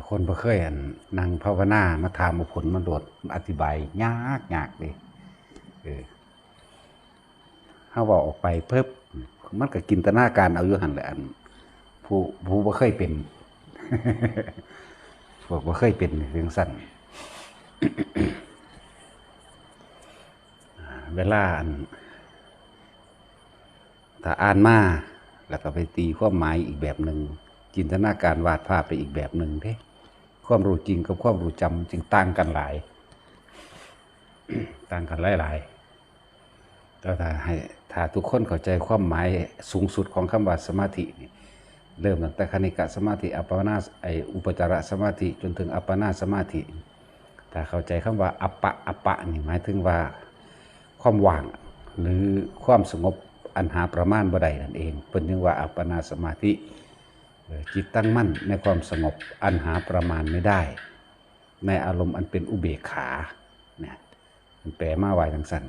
คนบ่เคยนั่งภาวนามาถามผลมันโดดอธิบายยากเลยเฮาเว้าออกไปเพิ่มันก็จินตนาการเอาอยู่หั่นแหละผู้บ่เคยเป็นพวกบ่เคยเป็นเรื่องสั้น เวลาถ้าอ่านมาแล้วก็ไปตีความหมายอีกแบบหนึ่งจินตนาการวาดภาพไปอีกแบบหนึ่งเด้ความรู้จริงกับความรู้จำจึงต่างกันหลาย ต่างกันหลายแต่ถ้าทุกคนเข้าใจความหมายสูงสุดของคำว่าสมาธินี่เริ่มตั้งแต่คณิกะสมาธิอัปปนาอุปจารสมาธิจนถึงอัปปนาสมาธิถ้าเข้าใจคำว่าอัปปะนี่หมายถึงว่าความว่างหรือความสงบอันหาประมาณบ่ได้นั่นเองเป็นเรียกว่าอัปปนาสมาธิจิตตั้งมั่นในความสงบอันหาประมาณไม่ได้ในอารมณ์อันเป็นอุเบกขาเนี่ยมันแปลมาไว้ทั้งสั้น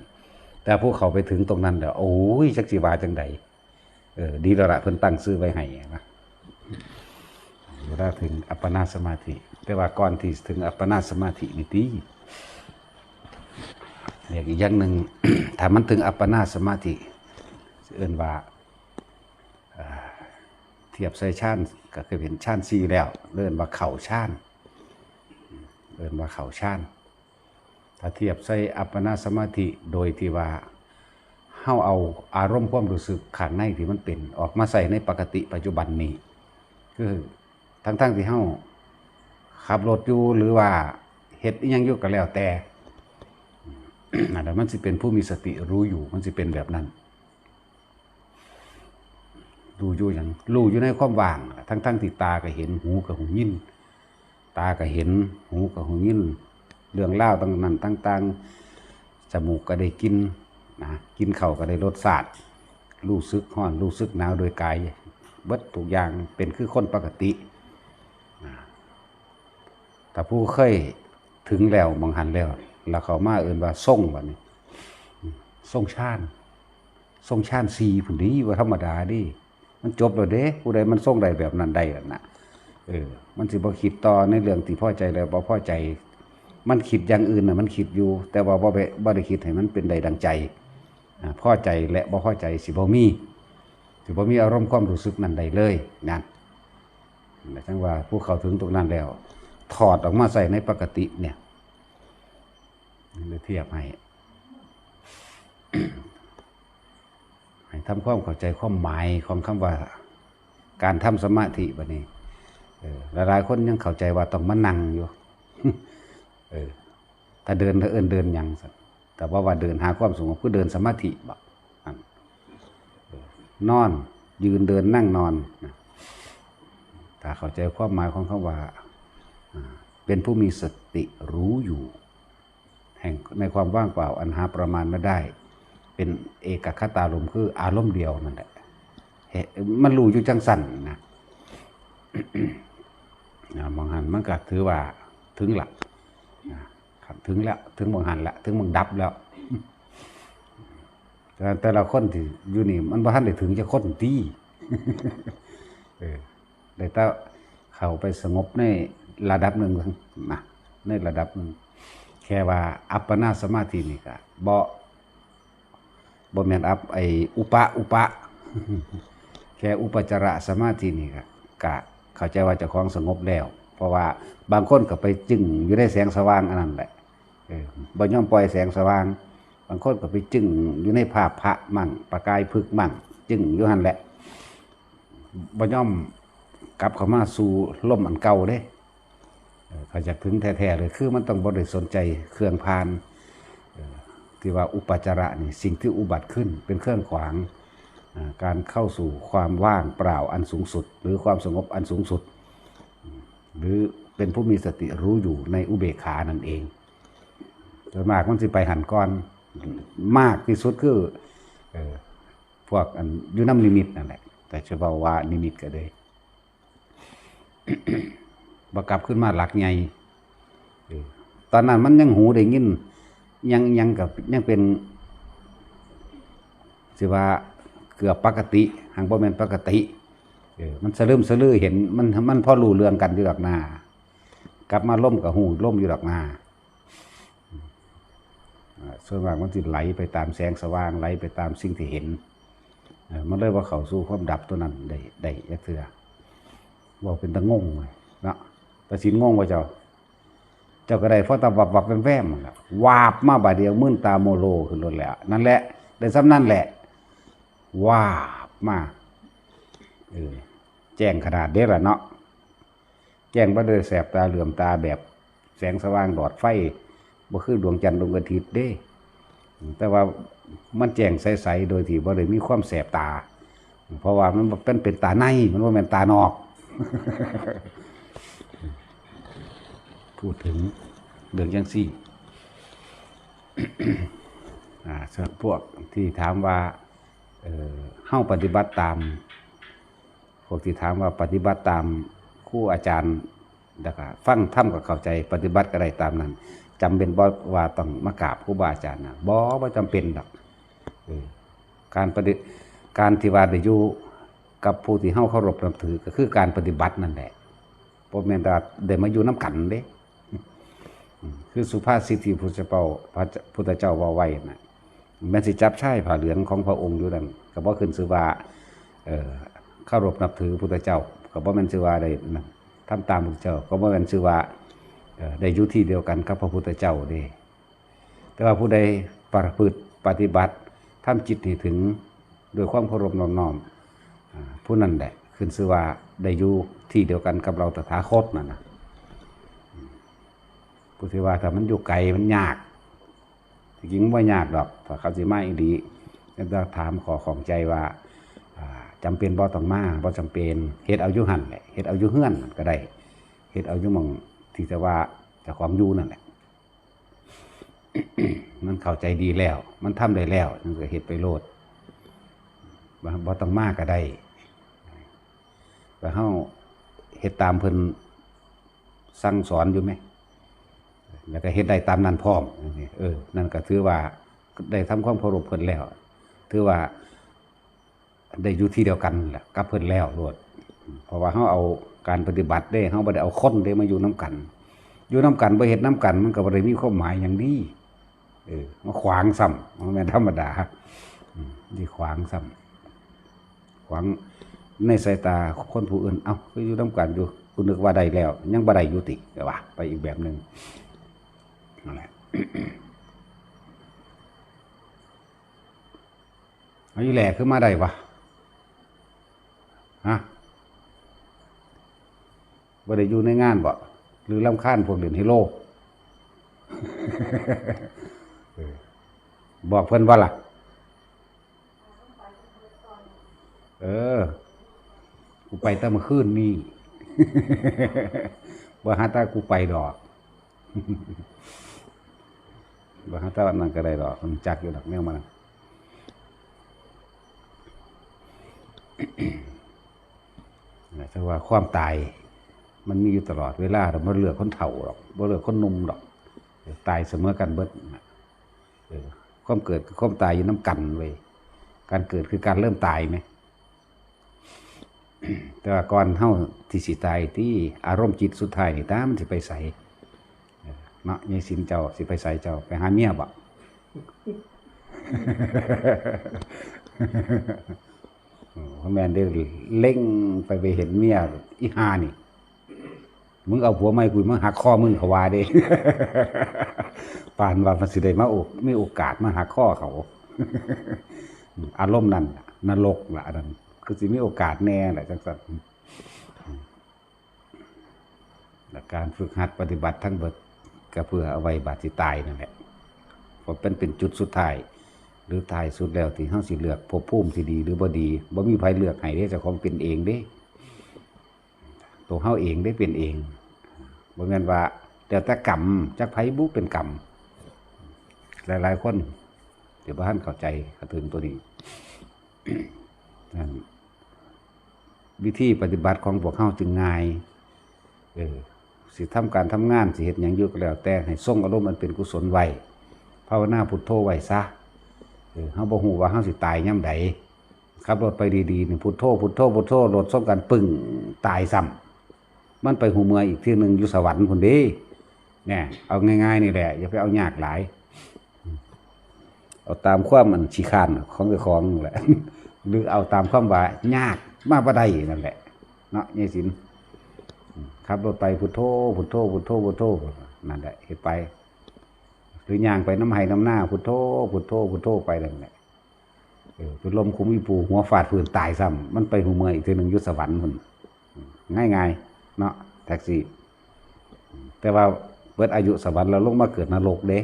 แต่พวกเขาไปถึงตรงนั้นแล้วโอ้ยจักจีวาจังใดดีแล้วละเพิ่นตั้งซื้อไว้ให้นะเวลาถึงอัปปนาสมาธิแต่ว่าก่อนที่ถึงอัปปนาสมาธินี่ติเนี่ยอีกอย่างหนึ่ง ถ้ามันถึงอัปปนาสมาธิเอิ้นว่าเทียบใส่ฌานก็เคยเห็นฌาน4แล้วเอิ้นว่าเข้าฌานถ้าเทียบใส่อัปปนาสมาธิโดยที่ว่าเฮาเอาอารมณ์ความรู้สึกข้างในที่มันเป็นออกมาใส่ในปกติปัจจุบันนี้คือทั้งที่เฮาขับรถอยู่หรือว่าเฮ็ดอีหยังอยู่ก็แล้วแต่นั่นแหละมันสิเป็นผู้มีสติรู้อยู่มันสิเป็นแบบนั้นรู้อยู่อย่างรู้อยู่ในความว่างทั้งที่ตาก็เห็นหูก็หูยินตาก็เห็นหูก็หูยินเรื่องเล่าต่างๆจมูกก็ได้กินนะกินข้าวก็ได้รสชาติรู้สึกร้อนรู้สึกหนาวโดยกายเบิดทุกอย่างเป็นคือคนปกตินะแต่ผู้เคยถึงแล้วมองหันแล้วเขามาเอิ้นว่าส่งบัดนี้ส่งฌาน4พุ่นดีว่าธรรมดาดิมันจบแล้วเด้ผู้ใดมันส่งได้แบบนั้นได้ล่ะนะมันสิบ่คิดต่อในเรื่องที่พอใจแล้วบ่พอใจมันคิดอย่างอื่นน่ะมันคิดอยู่แต่ว่าบ่ได้คิดให้มันเป็นใดดังใจพอใจและบ่พอใจสิบ่มีอารมณ์ความรู้สึกนั้นใดเลยนั่นจังว่าผู้เข้าถึงตรงนั้นแล้วถอดออกมาใส่ในปกติเนี่ยเลยเทียบให้ทำความเข้าใจความหมายของคำว่าการทำสมาธิบัดนี้หลายๆคนยังเข้าใจว่าต้องมานั่งอยู่ถ้าเดินหยังแต่ว่าเดินหาความสงบคือเดินสมาธิบักนอนยืนเดินนั่งนอนถ้าเข้าใจความหมายของคำว่าเป็นผู้มีสติรู้อยู่แห่งในความว่างเปล่าอันหาประมาณไม่ได้เป็นเอกคตารมณ์คืออารมณ์เดียวนั่นแหละมันรู้อยู่จังสั่นนะมองหันมันก็ถือว่าถึงละถึงแล้วถึงมองหันละถึงมองดับแล้วแต่ละคนที่อยู่นี่มันบ่ทันได้ถึงจะคนที่ ได้แต่เข้าไปสงบในระดับหนึ่งนะในระดับหนึ่งแค่ว่าอัปปนาสมาธินี่ก็บ่แม่นอุปะ แค่อุปจารสมาธินี่ก็เข้าใจว่าเจ้าของสงบแล้วเพราะว่าบางคนก็ไปจึงอยู่ในแสงสว่างอันนั้นแหละบ่ยอมปล่อยแสงสว่างบางคนก็ไปจึงอยู่ในภาพพระมั่งประกายพึกมั่งจึงอยู่หั่นแหละบ่ยอมกลับเข้ามาสู่ลมอันเก่าเด้เขาจะถึงแท้ๆเลยคือมันต้องบ่ได้สนใจเครื่องพานที่ว่าอุปจาระนี่สิ่งที่อุบัติขึ้นเป็นเครื่องขวางการเข้าสู่ความว่างเปล่าอันสูงสุดหรือความสงบอันสูงสุดหรือเป็นผู้มีสติรู้อยู่ในอุเบกขานั่นเองโดยมากมันสิไปหันก้อนมากที่สุดคือพวกอยู่น้ำนิมิตนั่นแหละแต่จะบอกว่านิมิตก็เลยบักกลับขึ้นมาหลักใหญ่ตอนนั้นมันยังหูได้ยินยังเป็นสิว่าเกือบปกติหางบ่แม่นปกติมันสะลือเห็นมันพอรู้เรื่องกันอยู่ดอกหน้า กลับมาล่มกับหูล่มอยู่ดอกนาส่วนมากมันสิไหลไปตามแสงสว่างไหลไปตามสิ่งที่เห็นมันเลยว่าเขาสู่ความดับตัวนั้นได้ยักเถื่อบอกเป็นตะงงเลยเนาะแต่สินงงว่าเจ้าก็ได้เพราะตาวับแวมๆมันละวาบมาบาดเดียวมื่นตาโมโลขึ้นรถแล้วนั่นแหละได้ซ้ำนั่นแหละวาบมาแจ้งขนาดเด้ล่ะเนาะแจ้งบ่ได้แสบตาเหลื่อมตาแบบแสงสว่างดอดไฟบ่คือดวงจันทร์ดวงอาทิตย์เด้แต่ว่ามันแจ้งใสๆโดยที่บ่ได้มีความแสบตาเพราะว่ามันเป็นตาในมันบ่แม่นตานอก พูดถึงเรื่องจังซี่ ส่วนพวกที่ถามว่าเฮ้าปฏิบัติตามพวกที่ถามว่าปฏิบัติตามครูอาจารย์แล้วก็ฟังธรรมก็เข้าใจปฏิบัติก็ได้ตามนั้นจำเป็นบ่ว่าต้องมากราบครูบาอาจารย์นะบ่จำเป็นดอกการที่ว่าได้อยู่กับผู้ที่เฮาเคารพนับถือก็คือการปฏิบัตินั่นแหละบ่แม่นว่าได้มาอยู่นำกันเด้คือสุภาษิตที่พระพุทธเจ้าว่าไว้น่ะแม้สิจับใช้ผ้าเหลืองของพระองค์อยู่นั่นก็บ่ขึ้นชื่อว่าเคารพนับถือพุทธเจ้าก็บ่แม่นชื่อว่าได้ทำตามพุทธเจ้าก็บ่แม่นชื่อว่าได้อยู่ที่เดียวกันกับพระพุทธเจ้าเด้แต่ว่าผู้ใดประพฤติปฏิบัติทำจิตให้ถึงโดยความเคารพน้อมผู้นั้นแหละขึ้นชื่อว่าได้อยู่ที่เดียวกันกับเราตถาคตนั่นน่ะผู้ที่ว่าถ้ามันอยู่ไกลมันยากจริงๆว่ายากดอกถ้าเขาสิมาอีกดีจะถามขอของใจว่าจำเป็นบ่ต้องมาบ่จำเป็นเฮ็ดเอาอยู่หั่นแหละเฮ็ดเอาอยู่เฮือนก็ได้เฮ็ดเอาอยู่หม่องที่จะว่าเจ้าของอยู่นั่นแหละ มันเข้าใจดีแล้วมันทำได้แล้วมันก็เฮ็ดไปโลดบ่ต้องมาก็ได้ว่าเฮาเฮ็ดตามเพิ่นสั่งสอนอยู่ไหมแล้วก็เฮ็ดได้ตามนั้นพร้อมนั่นก็ถือว่าได้ทำความเคารพเพิ่นแล้วถือว่าได้อยู่ที่เดียวกันแหละกับเพิ่นแล้วโลดเพราะว่าเฮาเอาการปฏิบัติได้เฮาบ่ได้เอาคนได้มาอยู่นํกันอยู่นํกันบ่เฮ็ดนํกันมันก็บ่ได้มีความหมายหยังดีมาขวางซ้ำมันแม่นธรรมดาที่ขวางซ้ำขวางในสายตาคนผู้อื่นเอ้าคืออยู่นํกันอยู่กูนึกว่าได้แล้วยังบ่ได้อยู่ติก็ว่าไปอีกแบบนึงนั่นแหละ เอาอีแหล่คือมาได้วะฮะบ่ได้อยู่ในงานบ่หรือรำคาญพวกเล่นไฮโล บอกเพิ่นว่าล่ะกูไปตั้งเมื่อคืนนี่ บ่หาตากูไปดอก บ่หาตาวันนั้นก็ได้ดอกมันจักอยู่ดอกแนวมันแต่ว่าความตายมันมีอยู่ตลอดเวลาแต่บ่เลือกคนเฒ่าหรอกบ่เลือกคนหนุ่มดอกตายเสมอกันเบิดความเกิดกับความตายอยู่น้ำกันเว้ยการเกิดคือการเริ่มตายไหม แต่ว่าก่อนเฮาที่สิตายที่อารมณ์จิตสุดท้ายนี่ตามันสิไปใสเนาะยายสินเจ้าสิไปใสเจ้าไปหาเมียบ่ พ่อแม่ได้เล่งไปเห็นเมียอีห่านี่มึงเอาผัวไม่กูมึงหักคอมึงเขาว่าเด้ ปานว่ามันสิได้มามีโอกาสมาหักคอเขา อารมณ์นั้นนรกล่ะนั่นคือสิมีโอกาสแน่แหละจังซั่นและการฝึกหัดปฏิบัติทั้งเบิดก็เพื่อเอาไว้บาดสิตายนั่นแหละเพราะเป็นจุดสุดท้ายหรือท้ายสุดแล้วที่เฮาสิเลือกภพภูมิสิดีหรือบ่ดีบ่มีไผเลือกให้เด้เจ้าของเป็นเองเด้ตัวเฮาเองได้เป็นเองบ่แม่นว่าแล้วแต่กรรมจักไผบุเป็นกรรมหลายๆคนเดี๋ยวบ่ทันเข้าใจเข้าถึงตัวนี้ วิธีปฏิบัติของพวกเฮาจึงง่ายสิทำการทำงานสิเฮ็ดหยังอยู่ก็แล้วแต่ให้ทรงอารมณ์มันเป็นกุศลไว้ภาวนาพุทโธไว้ซะเฮาบ่ฮู้ว่าเฮาสิตายยามใดขับรถไปดีๆนี่พุทโธพุทโธพุทโธรถส่งกันปึ้งตายซ้ มันไปหูเมื่ออีกที่หนึ่งอยู่สวรรค์พุ่นเด้เนี่ยเอาง่ายๆนี่แหละอย่าไปเอายากหลายเอาตามความมันขี้คร้านของเจ้าของนั่นแหละ หรือเอาตามความว่ายากมาบ่ได้นั่นแหละเนาะยายสินขับรถไปพุทโธพุทโธพุทโธพุทโธนั่นแหละเฮ็ดไปหรือย่างไปน้ำไห้น้ำหน้าพุทโธพุทโธพุทโธไปนั่นแหละเป็นลมคุมอีปูหัวฟาดพื้นตายซ้ำมันไปหูเมื่ออีกทีหนึ่งยุทธสวรรค์พุ่นง่ายๆเนาะแท็กซี่แต่ว่าเบิดอายุสวรรค์เราลงมาเกิดนรกเด้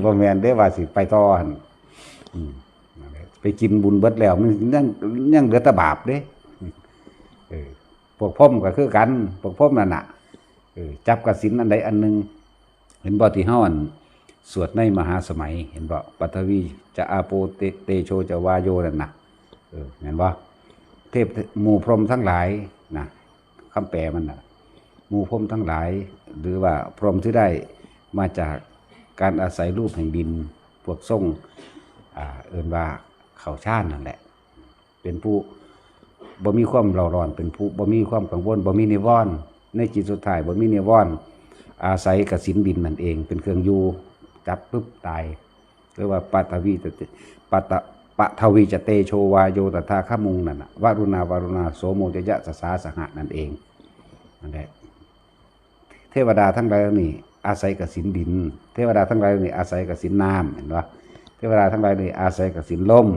บ่แม่นเด้ว่าสิไปต่อหั่นไปกินบุญเบิดแล้วมันยังเหลือแต่บาปเด้พวกพ่อมก็คือกันพวกพ่อมนั่นน่ะจับกสิณอันใดอันหนึ่งเห็นบ่ที่เฮาอันสวดในมหาสมัยเห็นบ่ปัทวีจะอาโปเตโชจะวาโยนั่นน่ะเห็นบ่เทพหมู่พรหมทั้งหลายนะคำแปลมันน่ะหมู่พรหมทั้งหลายหรือว่าพรหมที่ได้มาจากการอาศัยรูปแห่งดินพวกทรงเอิ้นว่าเขาชาตินั่นแหละเป็นผู้บ่มีความเร่าร้อนเป็นผู้บ่มีความกังวลบ่มีนิวรณ์ในจิตสุดท้ายบ่มีนิวรณ์อาศัยกสิณดินนั่นเองเป็นเครื่องอยู่จับปุ๊บตายหรือว่าปัทวีจะเตโชวาโยตถาคมุงนั่นน่ะวรุณาโสโมจยะสสาสหะนั่นเองนั่นแหละเทวดาทั้งหลายนี่อาศัยกสิณดินเทวดาทั้งหลายนี่อาศัยกสิณน้ำเห็นบ่เทวดาทั้งหลายนี่อาศัยกสิณลม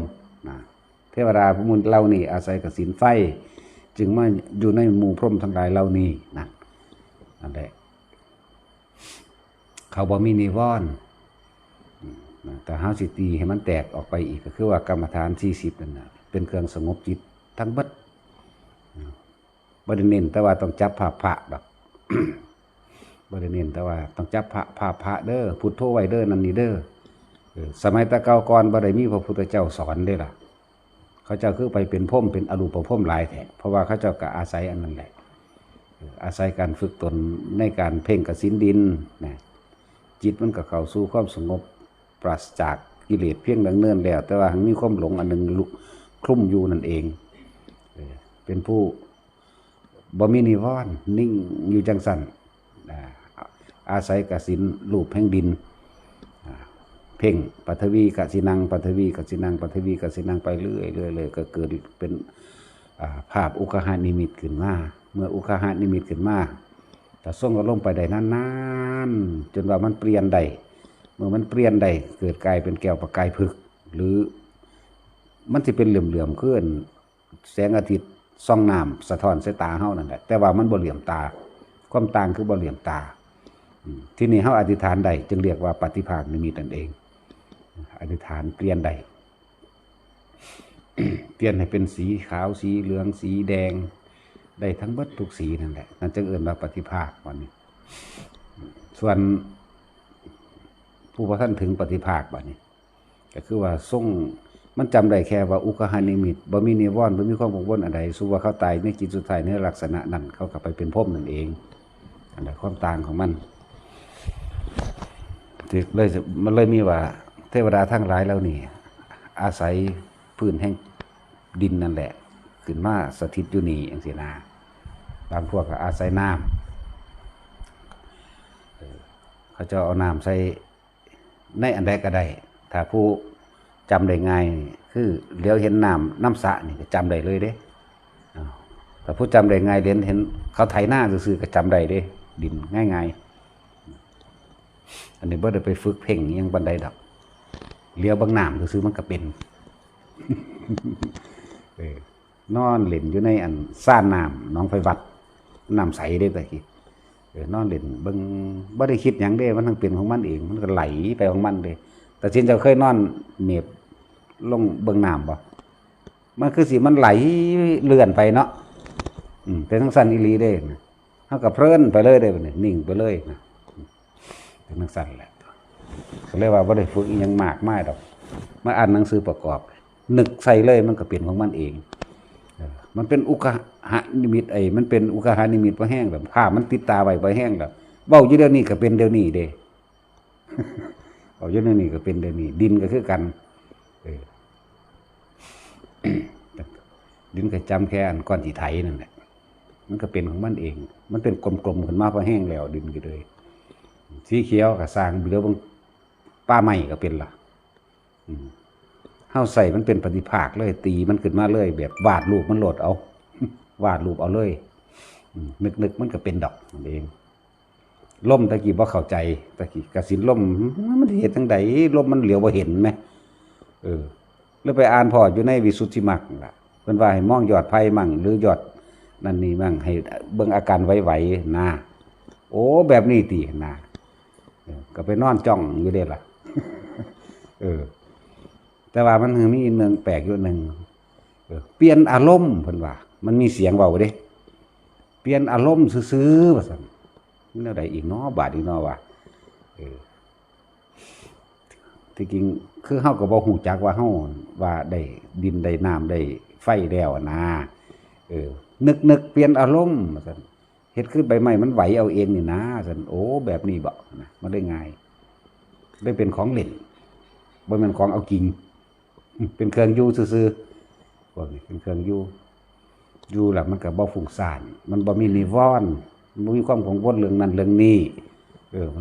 นะเทวดาพวกมุนเหล่านี้อาศัยกสิณไฟจึงมาอยู่ในหมู่พรหมทั้งหลายเหล่านี้นั่นแหละเขาบ่มีนิวรณ์แต่หาสิตีให้มันแตกออกไปอีกก็คือว่ากรรมฐาน40นั่นน่ะเป็นเครื่องสงบจิตทั้งเบิดบ่ได้เน้นแต่ว่าต้องจับภาพพระดอก บ่ได้เน้นแต่ว่าต้องจับพระเด้อพุทโธไว้เด้อนั่นนี่เด้อสมัยตะเก่าก่อนบ่ได้มีพระพุทธเจ้าสอนเด้ล่ะเขาเจ้าคือไปเป็นพรหมเป็นอรูปพรหมหลายแท้เพราะว่าเขาเจ้าก็อาศัยอันนั้นแหละอาศัยการฝึกตนในการเพ่งกสิณดินนะจิตมันก็เข้าสู่ความสงบปราศจากกิเลสเพียงดังเนินแล้วแต่ว่ามีความหลงอันหนึ่งคลุ้มอยู่นั่นเองเป็นผู้บ่มีนิวรณ์นิ่งอยู่จังสันอาศัยกสิณรูปแห่งดินเพ่งปัทวีกสินังปัทวีกสินังปัทวีกสินังไปเรื่อยก็เกิดเป็นภาพอุคหานิมิตขึ้นมาเมื่ออุคหานิมิตขึ้นมาแต่ส่งก็ลงไปได้นานๆจนว่ามันเปลี่ยนได้เมื่อมันเปลี่ยนได้เกิดกลายเป็นแก้วประกายผึกหรือมันจะเป็นเหลื่อมๆขึ้นแสงอาทิตย์ส่องน้ำสะท้อนสายตาเฮานั่นแหละแต่ว่ามันบ่เหลี่ยมตาความต่างคือบ่เหลี่ยมตาที่นี่เฮาอธิษฐานได้จึงเรียกว่าปฏิภาคนิมิตนั่นเองอธิษฐานเปลี่ยนได้ เปลี่ยนให้เป็นสีขาวสีเหลืองสีแดงได้ทั้งเบิดทุกสีนั่นแหละนั่นจึงเอิ้นว่าปฏิภาควันนี้ส่วนผู้ประท่านถึงปฏิภาคบัดนี้ก็คือว่าทรงมันจำได้แค่ว่าอุคหานิมิตบ่มีนิวรณ์บ่มีความกังวลอะไรสู้ว่าเขาตายในจิตสุดท้ายในลักษณะนั้นเขาก็ไปเป็นพรหมนั่นเองอันนั้นความต่างของมันเลยมันเลยมีว่าเทวดาทั้งหลายแล้วนี่อาศัยพื้นแห่งดินนั่นแหละขึ้นมาสถิตอยู่นี่จังซี่นะบางพวกก็อาศัยน้ำเขาจะเอาน้ำใส่ในอันใดก็ได้ถ้าผู้จำได้ง่ายคือเลี้ยวเห็นน้ำสระนี่ก็จำได้เลยเด้แต่ผู้จำได้ง่ายเห็นเขาไถหน้าซื่อๆก็จำได้เด้ดินง่ายๆอันนี้บ่ได้ไปฝึกเพ่งยังบันไดดอกเลี้ยวบางน้ำซื่อๆมันก็เป็น นอนเล่นอยู่ในอันซ่านน้ำหนองไฟวัดน้ำใสเด้ตะกี้นอนเล่นเบิ่งบ่ได้คิดหยังเด้มันทั้งเป็นของมันเองมันก็ไหลไปของมันเด้แต่ชินเจ้าเคยนอนเหน็บลงเบิ่งน้ำบ่มันคือสิมันไหลเลื่อนไปเนาะเป็นทั้งสั้นอีหลีเด้เฮาก็เพลินไปเลยเด้บัดนี้นิ่งไปเลยนะเป็นทั้งสั้นแหละก็เลยว่าบ่ได้ฝึกอีหยังมากมายดอกมาอ่านหนังสือประกอบนึกใส่เลยมันก็เป็นของมันเองมันเป็นอุคหานิมิตมันเป็นอุคหานิมิตบ่แห้งแบบภาพมันติดตาไว้บ่แห้งแล้วเว้าอยู่เดี๋ยวนี้ก็เป็นเดี๋ยวนี้เด้ เว้าอยู่เดี๋ยวนี้ก็เป็นเดี๋ยวนี้ดินก็คือกันดินก็จำแค่อันก้อนที่ไถนั่นแหละ มันก็เป็นของมันเองมันเป็นกลมๆขึ้นมาพอแห้งแล้วดินก็เลยสีเขียวก็สร้างเหลือบางป้าไม้ก็เป็นล่ะเฮาใส่มันเป็นปฏิภาคเลยตีมันขึ้นมาเลยแบบวาดรูปมันโหลดเอาวาดรูปเอาเลยนึกมันก็เป็นดอกนั่นเองล่มตะกี้บ่เข้าใจตะกี้กสินล่มมันเห็นจังไดล่มมันเหลียวบ่เห็นไหมแล้วไปอ่านพออยู่ในวิสุทธิมรรคล่ะเพิ่นว่าให้มองยอดไผ่มั่งหรือยอดนั่นนี่มั่งให้เบิ่งอาการไหวๆนะโอ้แบบนี้ตินะก็ไปนอนจ้องอยู่เด้ล่ะแต่ว่ามันมีอีกนึงแปลกอยู่นึงเปลี่ยนอารมณ์เพิ่นว่ามันมีเสียงเว้าเด้เปลี่ยนอารมณ์ซื่อๆว่าซั่นมันแนวใดอีกเนาะบาดอีกเนาะว่าที่จริงคือเฮาก็บ่ฮู้จักว่าเฮาว่าได้ดินได้น้ำได้ไฟแล้วนะนึกเปลี่ยนอารมณ์ว่าซั่นเฮ็ดขึ้นใบไม้มันไหวเอาเองนี่นะซั่นโอ้แบบนี้บ่นะมันได้ง่ายได้เป็นของเล่นบ่แม่นของเอาจริงเป็นเครื่องอยู่ซื่อๆพวกนี้เป็นเครื่องอยู่แล้วมันก็บ่ฟุ้งซ่านมันบ่มีนิวรณ์มันบ่มีความกังวลเรื่องนั้นเรื่องนี้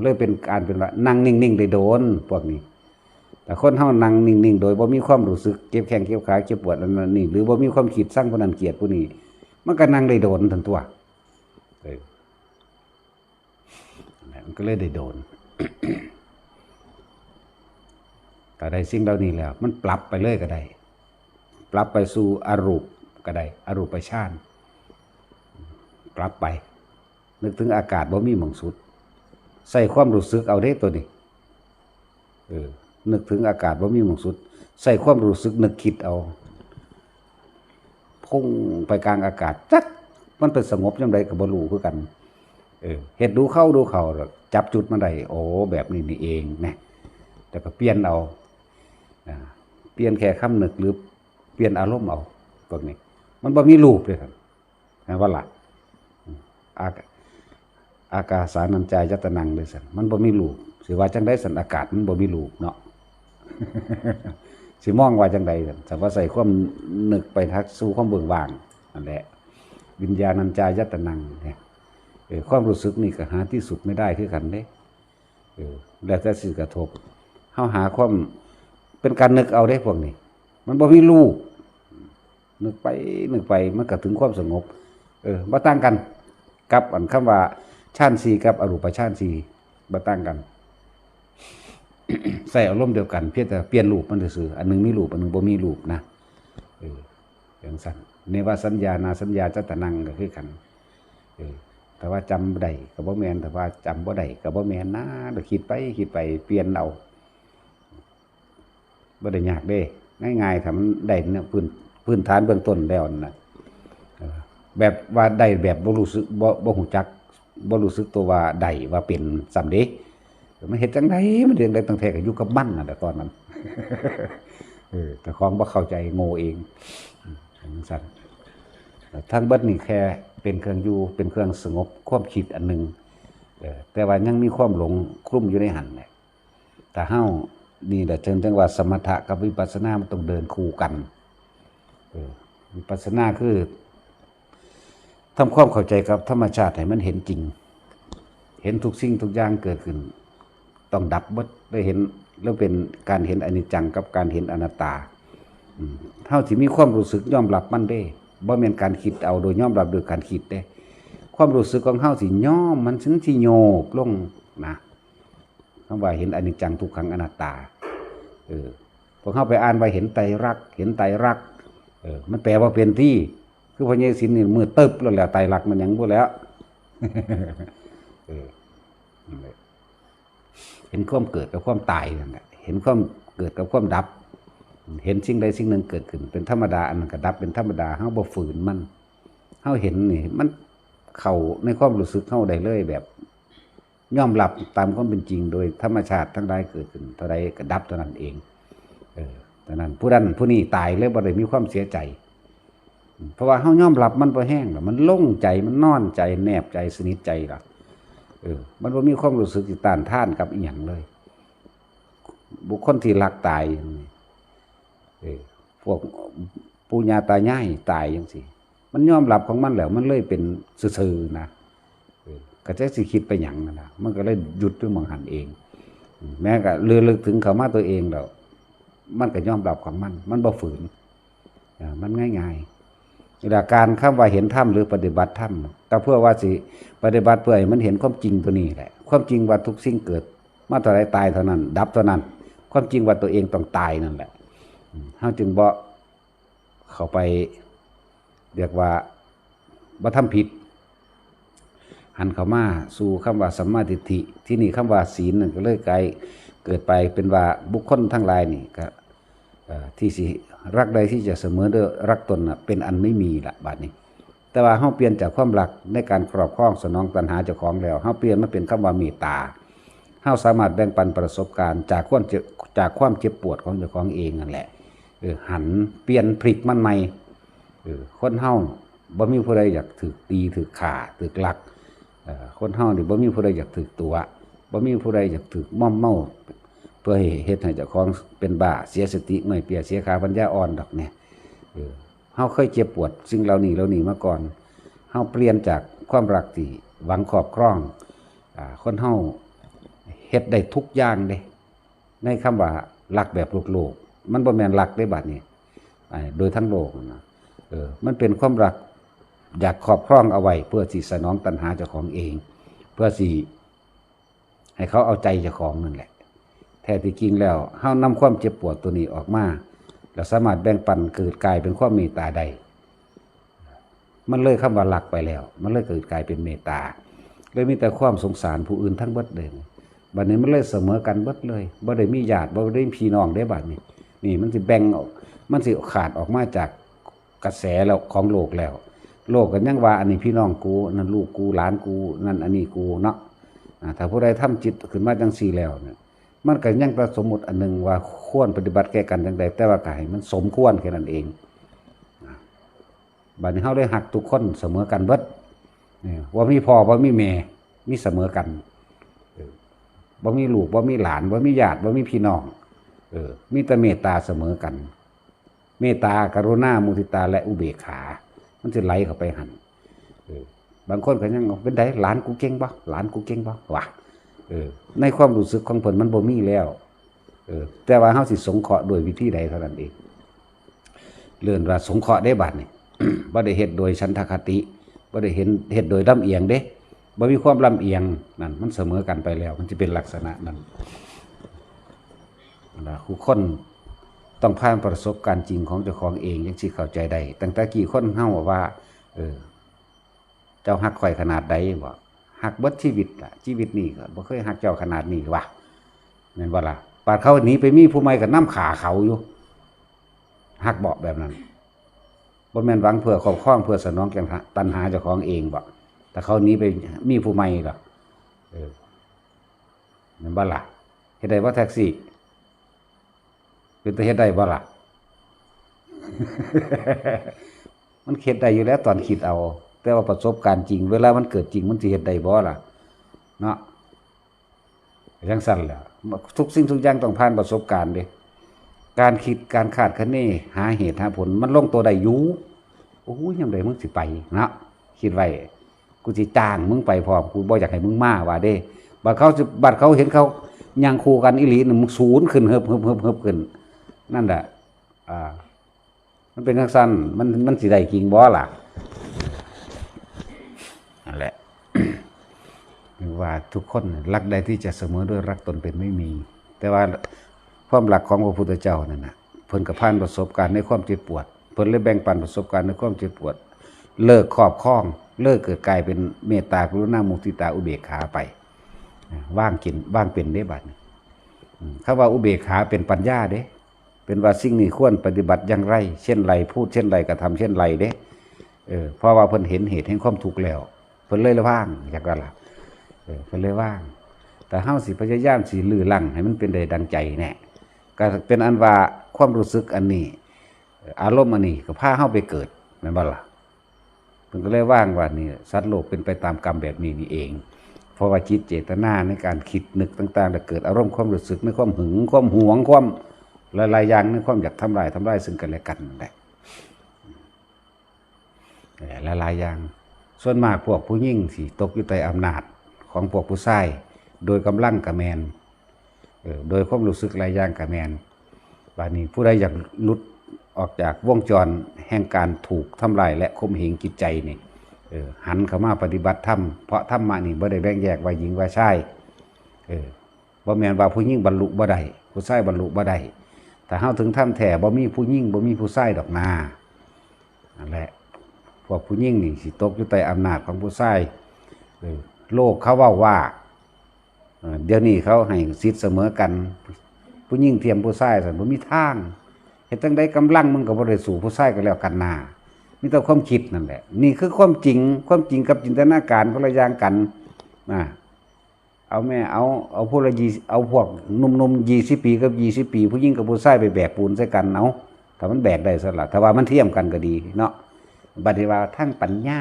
เลยเป็นการเป็นว่านั่งนิ่งๆได้โดนพวกนี้แต่คนเฮานั่งนิ่งๆโดยบ่มีความรู้สึกเจ็บแข้งเจ็บขาเจ็บปวดอันนั้นนี่หรือบ่มีความคิดสร้างผู้นั้นเกลียดผู้นี้มันก็นั่งได้โดนทั้งตัวมันก็เลยได้โดน แต่ได้สิ่งเหล่านี้แล้วมันปรับไปเลยก็ได้ปรับไปสู่อรูปก็ได้อรูปฌานปรับไปนึกถึงอากาศบ่มีหม่องสุดใส่ความรู้สึกเอาเด้ตัวนี้นึกถึงอากาศบ่มีหม่องสุดใส่ความรู้สึกนึกคิดเอาพุ่งไปกลางอากาศจักมันเป็นสงบจังไดก็บ่รู้คือกันเฮ็ดดูเข้าจับจุดมาได้โอ้แบบนี้นี่เองนะแต่ก็เปลี่ยนเอาเปลี่ยนแค่คำนึกหรือเปลี่ยนอารมณ์เอาพวกนี้มันบ่มีรูปเลยครับนะว่าล่ะอากาสานัญจายตนังเลยสั่นมันบ่มีรูปสิว่าจังได๋สั่นอากาศมันบ่มีรูปเนาะ สิมองว่าจังได๋สั่นแต่ว่าใส่ความนึกไปทักสู่ความเบิ่งบางนั่นแหละวิญญาณัญจายตนังเนี่ยความรู้สึกนี่ก็หาที่สุดไม่ได้คือกันเด้แล้วแต่สิกระทบเฮาหาความเป็นการนึกเอาได้พวกนี้มันบ่มีรูปนึกไปมันก็ถึงความสงบบ่ต่างกันกับอันคำว่าฌาน4กับอรูปฌาน4บ่ต่างกัน ใส่อารมณ์เดียวกันเพียงแต่เปลี่ยนรูปมันซื่ออันนึงมีรูปอันนึงบ่มีรูปนะอย่างซั่นเนวสัญญานาสัญญาจตนังก็คือกันแต่ว่าจำได้ก็บ่แม่นแต่ว่าจำบ่ได้ก็บ่แม่นนะเดี๋ยวคิดไปเปลี่ยนเอาบ่ได้ยากเด้ง่ายๆถ้ามันได้เนี่ยพื้นฐานเบื้องต้นแล้วน่ะแบบว่าได้แบบบ่รู้สึกบ่ฮู้จักบ่รู้สึกตัวว่าได้ว่าเป็นสำเร็จมันเฮ็ดจังได๋มันเรื่องใดตั้งแต่ก็อยู่กับมันน่ะแต่ตอนนั้น แต่ของบ่เข้าใจโง่เองจังซั่นทั้งเบิดนี่แค่เป็นเครื่องอยู่เป็นเครื่องสงบความคิดอันนึงแต่ว่ายังมีความหลงคลุ้มอยู่ในหันแหละถ้าเฮานี่แหละจังว่าสมถะกับวิปัสสนามันต้องเดินคู่กันวิปัสสนาคือทำความเข้าใจกับธรรมชาติให้มันเห็นจริงเห็นทุกสิ่งทุกอย่างเกิดขึ้นต้องดับเบิดได้เห็นแล้วเป็นการเห็นอนิจจังกับการเห็นอนัตตาเท่าที่มีความรู้สึกยอมรับมันได้บ่แม่นการคิดเอาโดยยอมรับโดยการคิดได้ความรู้สึกของเฮาสิยอมมันถึงสิโยบลงนะคำว่าเห็นอนิจจังทุกขังอนัตตาพวกเฮาไปอ่านว่าเห็นไตรลักษณ์มันแปลว่าเป็นที่คือพระเยซูนี่มือตึบแล้วแหละไตรลักษณ์มันยังบ่แล้วเห็นความเกิดกับความตายนั่นแหละเห็นความเกิดกับความดับเห็นสิ่งใดสิ่งหนึ่งเกิดขึ้นเป็นธรรมดาอันนั้นก็ดับเป็นธรรมดาเฮาบ่ฝืนมันเฮาเห็นนี่มันเข้าในความรู้สึกเฮาได้เลยแบบยอมรับตามความเป็นจริงโดยธรรมชาติทั้งหลายเกิดขึ้นเท่าใดก็ดับเท่านั้นเองเท่านั้นผู้นั้นผู้นี้ตายเลยบ่ได้มีความเสียใจเพราะว่าเฮายอมรับมันบ่แห้งแล้วมันโล่งใจมันนอนใจแนบใจสนิทใจล่ะมันบ่มีความรู้สึกที่ต้านทานกับอีหยังเลยบุคคลที่รักตายพวกปู่ย่าตายายตายจังซี่ มันยอมรับของมันแล้วมันเลยเป็นซื่อๆนะก็จะสิคิดไปหยังนั่นล่ะมันก็เลยหยุดด้วยมองหันเองแม้ก็เลือลึกถึงเขามาตัวเองแล้วมันก็ยอมรับของมันบ่ฝืนมันง่ายๆเวลาการคำว่าเห็นธรรมหรือปฏิบัติธรรมก็เพื่อว่าสิปฏิบัติเพื่อให้มันเห็นความจริงตัวนี้แหละความจริงว่าทุกสิ่งเกิดมาเท่าไรตายเท่านั้นดับเท่านั้นความจริงว่าตัวเองต้องตายนั่นแหละเฮาจึงบ่เข้าไปเรียกว่าบ่ทำผิดหันเข้ามาสู่คำว่าสัมมาทิฏฐิที่นี่คำว่าศีลนั่นก็เลยกลายเกิดไปเป็นว่าบุคคลทั้งหลายนี่ก็ที่สิรักใดที่จะเสมอด้วยรักตนเป็นอันไม่มีละบัดนี้แต่ว่าเฮาเปลี่ยนจากความรักในการครอบครองสนองตัณหาเจ้าของแล้วเฮาเปลี่ยนมาเป็นคำว่าเมตตาเฮาสามารถแบ่งปันประสบการณ์จากความเจ็บปวดของเจ้าของเองนั่นแหละหันเปลี่ยนพลิกมันใหม่คนเฮาบ่มีผู้ใดอยากถูกตีถูกฆ่าถูกลักคนเฮานี่บ่มีผู้ใดอยากถูกตัวบ่มีผู้ใดอยากถูกม่อมเมาเพื่อให้เฮ็ดให้เจ้าของเป็นบ้าเสียสติง่อยเปียเสียขาปัญญาอ่อนดอกเนี่ยเฮาเคยเจ็บปวดสิ่งเหล่านี้มาก่อนเฮาเปลี่ยนจากความรักที่หวังครอบครองคนเฮาเฮ็ดได้ทุกอย่างเด้ในคำว่ารักแบบโลกมันบ่แม่นรักได้บัดนี้โดยทั้งโลกนะมันเป็นความรักอยากครอบครองเอาไว้เพื่อสิสนองตัณหาเจ้าของเองเพื่อสิให้เขาเอาใจเจ้าของนั่นแหละแท้ที่จริงแล้วเฮานำความเจ็บปวดตัวนี้ออกมาแล้วสามารถแบ่งปันเกิดกลายเป็นความเมตตาได้มันเลยคำว่ารักไปแล้วมันเลยเกิดกลายเป็นเมตตาเลยมีแต่ความสงสารผู้อื่นทั้งเบิดเลยบัดนี้มันเลยเสมอกันเบิดเลยบ่ได้มีญาติบ่ได้มีพี่น้องได้บัดนี้นี่มันสิแบ่งออกมันสิขาดออกมาจากกระแสแล้วของโลกแล้วโลกกันยังว่าอันนี้พี่น้องกูนั่นลูกกูหลานกูนั่นอันนี้กูเนาะถ้าผู้ใดทำจิตขึ้นมาจังซี่แล้วเนี่ยมันก็ยังประสมมุติอันนึงว่าควรปฏิบัติแก่กันจังใดแต่ว่าก็ให้มันสมควรแค่นั้นเองบัดนี้เฮาได้หักทุกคนเสมอกันเบิดว่ามีพ่อว่ามีแม่มีเสมอกันบ่มีลูกบ่มีหลานบ่มีญาติบ่มีพี่น้องมีแต่เมตตาเสมอกันเมตตากรุณามุทิตาและอุเบกขามันจะไหลเข้าไปหันบางคนก็ยังเป็นไดหลานกูเก่งบ่หลานกูเก่งบ่วะในความรู้สึกของเพิ่นมันบ่มีแล้วแต่ว่าเฮาสิสงเคราะห์โดยวิธีใดเท่านั้นเองเลื่อนว่าสงเคราะห์ได้บัดนี่ บ่ได้เฮ็ดโดยฉันทคติบ่ได้เฮ็ดโดยลำเอียงเด้บ่มีความลำเอียงนั่นมันเสมอกันไปแล้วมันจะเป็นลักษณะนั้นผู้คนต้องผ่านประสบการณ์จริงของเจ้าของเองยังสิเข้าใจได้ตั้งแต่กี่คนเฮาว่าเจ้าฮักข่อยขนาดใดบ่ฮักเบิดชีวิตล่ะชีวิตนี้ก็บ่เคยฮักเจ้าขนาดนี้ว่ะแม่นบ่ล่ะปาดเขาหนีไปมีผู้ใหม่ก็นำขาเขาอยู่ฮักบ่แบบนั้นบ่แม่นหวังเพื่อครอบครองเพื่อสนองแก่ตัณหาเจ้าของเองบ่แต่เขาหนีไปมีผู้ใหม่ล่ะแม่นบ่ล่ะเฮ็ดได้บ่แท็กซี่เป็นตาเฮ็ดได้บ่ล่ะ มันเฮ็ดได้อยู่แล้วตอนคิดเอาแต่ว่าประสบการณ์จริงเวลามันเกิดจริงมันสิเฮ็ดได้บ่ล่ะเนาะจังซั่นแหละทุกสิ่งทุกอย่างต้องผ่านประสบการณ์เด้การคิดการคาดคะเนหาเหตุหาผลมันลงตัวได้อยู่โอ้ยยามใดมึงสิไปเนาะคิดไว้กูสิจ้างมึงไปพร้อมกูบ่อยากให้มึงมาว่าเด้บัดเขาเห็นเขาย่างคู่กันอีหลีมึงศูนย์ขึ้นเฮิบขึ้นนั่นแหละมันเป็นจังซั่นมันสิได้จริงบ่ล่ะนั่นแหละ ว่าทุกคนรักใดที่จะเสมอด้วยรักตนเป็นไม่มีแต่ว่าความรักของพระพุทธเจ้านั่นน่ะเพิ่นก็ผ่านประสบการณ์ในความเจ็บปวดเพิ่นเลยแบ่งปันประสบการณ์ในความเจ็บปวดเลิกครอบครองเลิกเกิดกลายเป็นเมตตากรุณามุทิตาอุเบกขาไปว่างเป็นเด้บัดนี้คำว่าอุเบกขาเป็นปัญญาเด้เป็นว่าสิ่งนี้ควรปฏิบัติอย่างไรเช่นไรพูดเช่นไรกระทำเช่นไรเด้เพราะว่าเพิ่นเห็นเหตุแห่งความทุกข์แล้วเพิ่นเลยว่างอย่างนั้นล่ะเพิ่นเลยว่างแต่เฮาสิพยายามสิลื้อลั่งให้มันเป็นได้ดังใจแน่ก็เป็นอันว่าความรู้สึกอันนี้อารมณ์อันนี้ก็พาเฮาไปเกิดแม่นบ่ล่ะเพิ่นก็เลยว่างว่านี่สัตว์โลกเป็นไปตามกรรมแบบนี้นี่เองเพราะว่าจิตเจตนาในการคิดนึกต่างๆจะเกิดอารมณ์ความรู้สึกในความหึงความหวงความหลายๆอย่างในความอยากทำลายซึ่งกันและกันนั่นแหละ หลายๆอย่างส่วนมากพวกผู้หญิงสิตกอยู่ใต้อำนาจของพวกผู้ชายโดยกำลังกะแมนโดยความรู้สึกหลายอย่างกะแมนบาดนี้ผู้ใดอยากหลุดออกจากวงจรแห่งการถูกทำลายและข่มเหงจิตใจนี่หันเข้ามาปฏิบัติธรรมเพราะธรรมะนี่บ่ได้แบ่งแยกว่าหญิงว่าชายบ่แม่นว่าผู้หญิงบรรลุบ่ได้ผู้ชายบรรลุบ่ได้ถ้าเฮาถึงธรรมแท้บ่มีผู้หญิงบ่มีผู้ชายดอกนานั่นแหละพวกผู้หญิงนี่สิตกอยู่ใต้อำนาจของผู้ชายโลกเขาว่าเดี๋ยวนี้เขาให้สิทธิ์เสมอกันผู้หญิงเทียมผู้ชายซั่นบ่มีทางเฮ็ดจังได๋กำลังมันก็บ่ได้สู้ผู้ชายก็แล้วกันนามีแต่ความคิดนั่นแหละนี่คือความจริงกับจินตนาการคนละอย่างกันเอาแม่เอาพวกละเอาพวกหนุ่มๆ20 ปีกับ20 ปีผู้หญิงกับผู้ชายไปแบกปูนใส่กันเอาถ้ามันแบกได้ซะล่ะถ้าว่ามันเทียมกันก็ดีเนาะบัดนี้ว่าทั้งปัญญา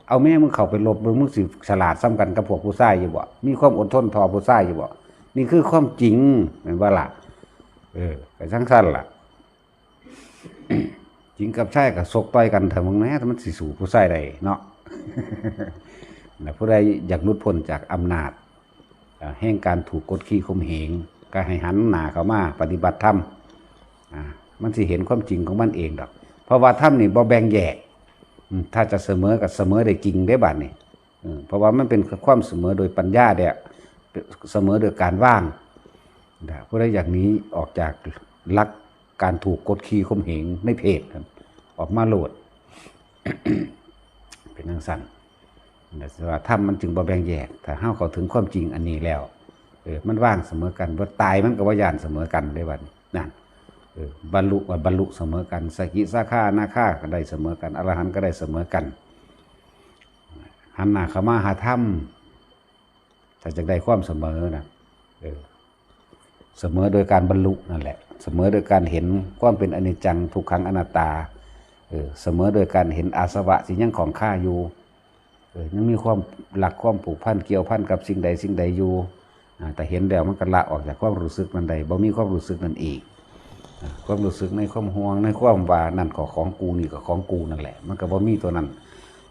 เอาแม่มึงเข้าไปลบมึงสิฉลาดซ้ำกันกับพวกผู้ชายอยู่บ่มีความอดทนทอผู้ชายอยู่บ่นี่คือความจริงแม่นบ่ล่ะก็จังซั่นล่ะ จริงกับชายก็ซกต่อยกันเถอะมึงนะถ้ามันสิสู่ผู้ชายได้เนาะ ผู้ใดอยากหลุดพ้นจากอำนาจแห่งการถูกกดขี่ข่มเหงก็ให้หันหน้าเข้ามาปฏิบัติธรรมมันสิเห็นความจริงของมันเองดอกเพราะว่าธรรมนี่บ่แบ่งแยกถ้าจะเสมอกับเสมอได้จริงได้บัดนี่เพราะว่ามันเป็นความเสมอโดยปัญญาเด้เสมอโดยการว่างผู้ใดอยากหนีออกจากลักการถูกกดขี่ข่มเหงในเพศออกมาโลด เป็นจังซั่นแต่ว่าธรรมมันจึงบ่แบ่งแยกถ้าเฮาเข้าถึงความจริงอันนี้แล้วมันว่างเสมอกันบ่ตายมันก็บ่ย่านเสมอกันได้บัดนั่นบรรลุเสมอกันสกิสาคาอนาคาก็ได้เสมอกันอรหันต์ก็ได้เสมอกันหันหน้าเข้ามาหาธรรมถ้าจะได้ความเสมอนะเสมอโดยการบรรลุนั่นแหละเสมอโดยการเห็นความเป็นอนิจจังทุกขังอนัตตาเสมอโดยการเห็นอาสวะสิ่งยังของข้าอยู่ยังมีความหลักความผูกพันเกี่ยวพันกับสิ่งใดอยู่แต่เห็นแล้วมันก็ละออกจากความรู้สึกนั้นใดบ่มีความรู้สึกนั้นอีกความรู้สึกในความห่วงในความว่านั่นของกูนี่ก็ของกูนั่นแหละมันก็บ่มีตัวนั้น